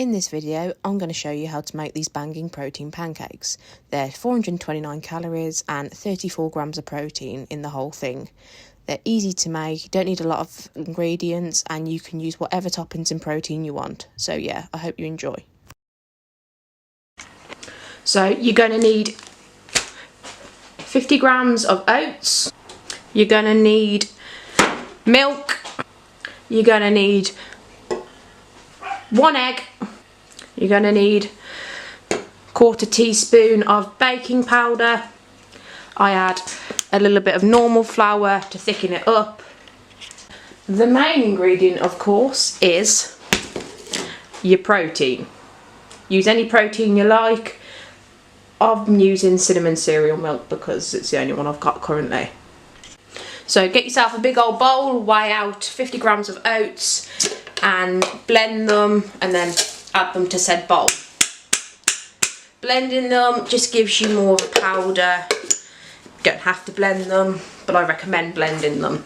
In this video, I'm going to show you how to make these banging protein pancakes. They're 429 calories and 34 grams of protein in the whole thing. They're easy to make, you don't need a lot of ingredients, and you can use whatever toppings and protein you want. So yeah, I hope you enjoy. So you're going to need 50 grams of oats, you're going to need milk, you're going to need 1 egg, you're going to need 1/4 teaspoon of baking powder. I add a little bit of normal flour to thicken it up. The main ingredient, of course, is your protein. Use any protein you like. I'm using cinnamon cereal milk because it's the only one I've got currently. So get yourself a big old bowl, weigh out 50 grams of oats and blend them, and then add them to said bowl. Blending them just gives you more of a powder. You don't have to blend them, but I recommend blending them.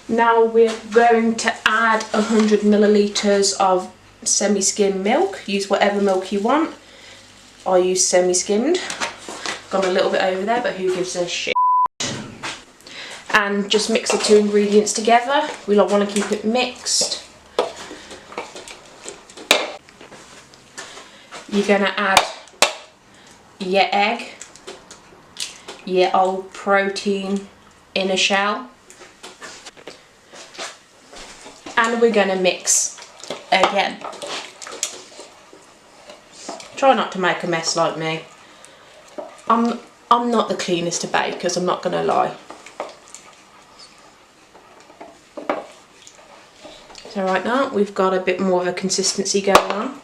Now we're going to add 100 millilitres of semi-skimmed milk. Use whatever milk you want. I use semi-skimmed. Gone a little bit over there, but who gives a shit? And just mix the two ingredients together. We want to keep it mixed. You're going to add your egg, your old protein in a shell, and we're going to mix again. Try not to make a mess like me. I'm not the cleanest of bakers, I'm not going to lie. So right now we've got a bit more of a consistency going on.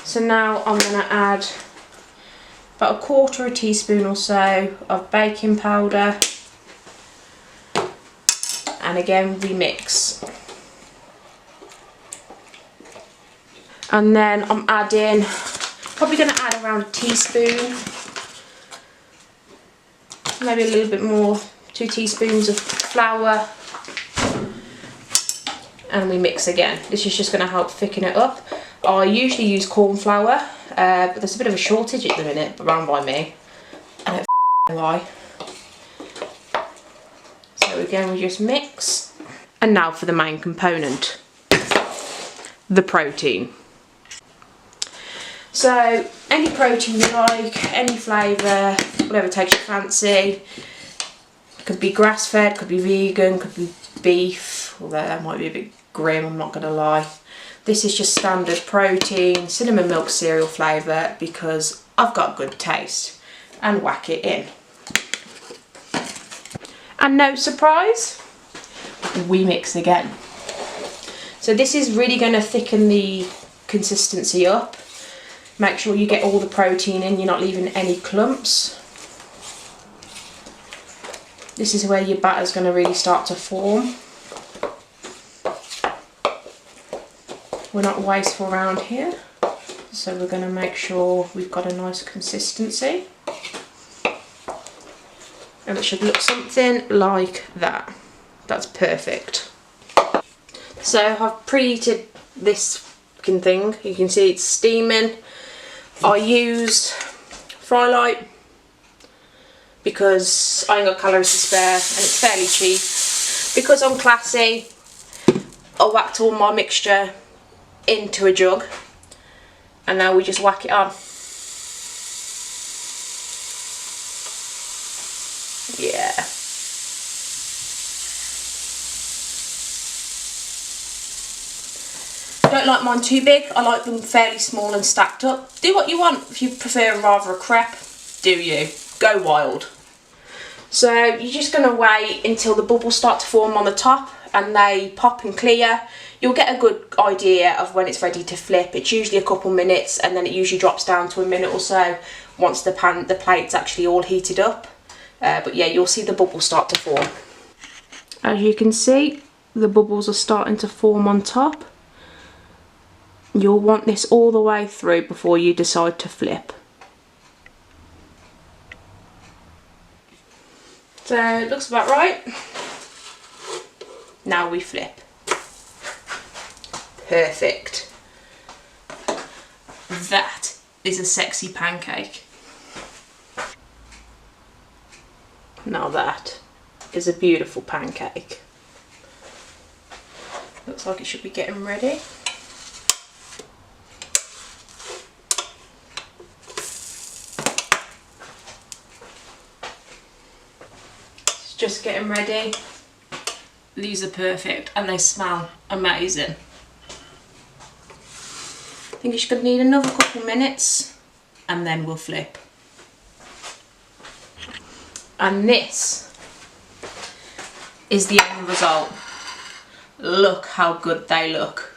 So now I'm going to add about 1/4 teaspoon or so of baking powder, and again we mix. And then I'm adding, probably going to add around a teaspoon, maybe a little bit more, 2 teaspoons of flour, and we mix again. This is just going to help thicken it up. I usually use corn flour, but there's a bit of a shortage at the minute around by me. I don't know why. So again we just mix. And now for the main component, the protein. So any protein you like, any flavour, whatever takes your fancy. Could be grass fed, could be vegan, could be beef, although that might be a bit grim, I'm not going to lie. This is just standard protein, cinnamon milk cereal flavour, because I've got good taste, and whack it in. And no surprise, we mix again. So this is really going to thicken the consistency up. Make sure you get all the protein in, you're not leaving any clumps. This is where your batter's going to really start to form. We're not wasteful around here, so we're going to make sure we've got a nice consistency. And it should look something like that. That's perfect. So I've preheated this fucking thing. You can see it's steaming. I use fry light because I ain't got calories to spare and it's fairly cheap. Because I'm classy, I whacked all my mixture into a jug, and now we just whack it on. Yeah. I don't like mine too big, I like them fairly small and stacked up. Do what you want. If you prefer rather a crepe, do you. Go wild. So you're just going to wait until the bubbles start to form on the top and they pop and clear. You'll get a good idea of when it's ready to flip. It's usually a couple minutes, and then it usually drops down to a minute or so once the plate's actually all heated up. But yeah, you'll see the bubbles start to form. As you can see, the bubbles are starting to form on top. You'll want this all the way through before you decide to flip. So it looks about right. Now we flip. Perfect. That is a sexy pancake. Now that is a beautiful pancake. Looks like it should be getting ready. It's just getting ready. These are perfect and they smell amazing. I think it's going to need another couple minutes and then we'll flip. And this is the end result. Look how good they look.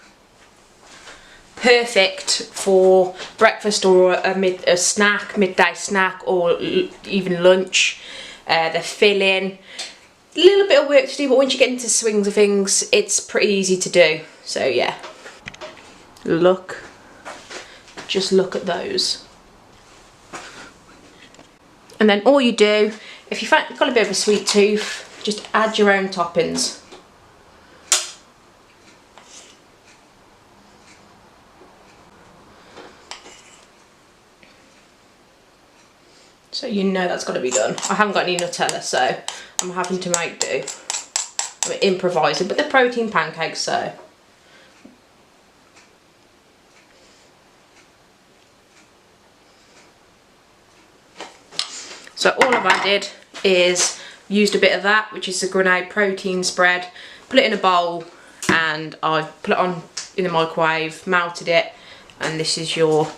Perfect for breakfast or a snack, midday snack, or even lunch. They're filling. A little bit of work to do, but once you get into the swings of things, it's pretty easy to do. So yeah, look, just look at those. And then all you do, if you've got a bit of a sweet tooth, just add your own toppings. So you know that's got to be done. I haven't got any Nutella, so I'm having to make do. I'm improvising, but they're protein pancakes, so. So all I've added is used a bit of that, which is the grenade protein spread, put it in a bowl, and I put it on in the microwave, melted it, and this is your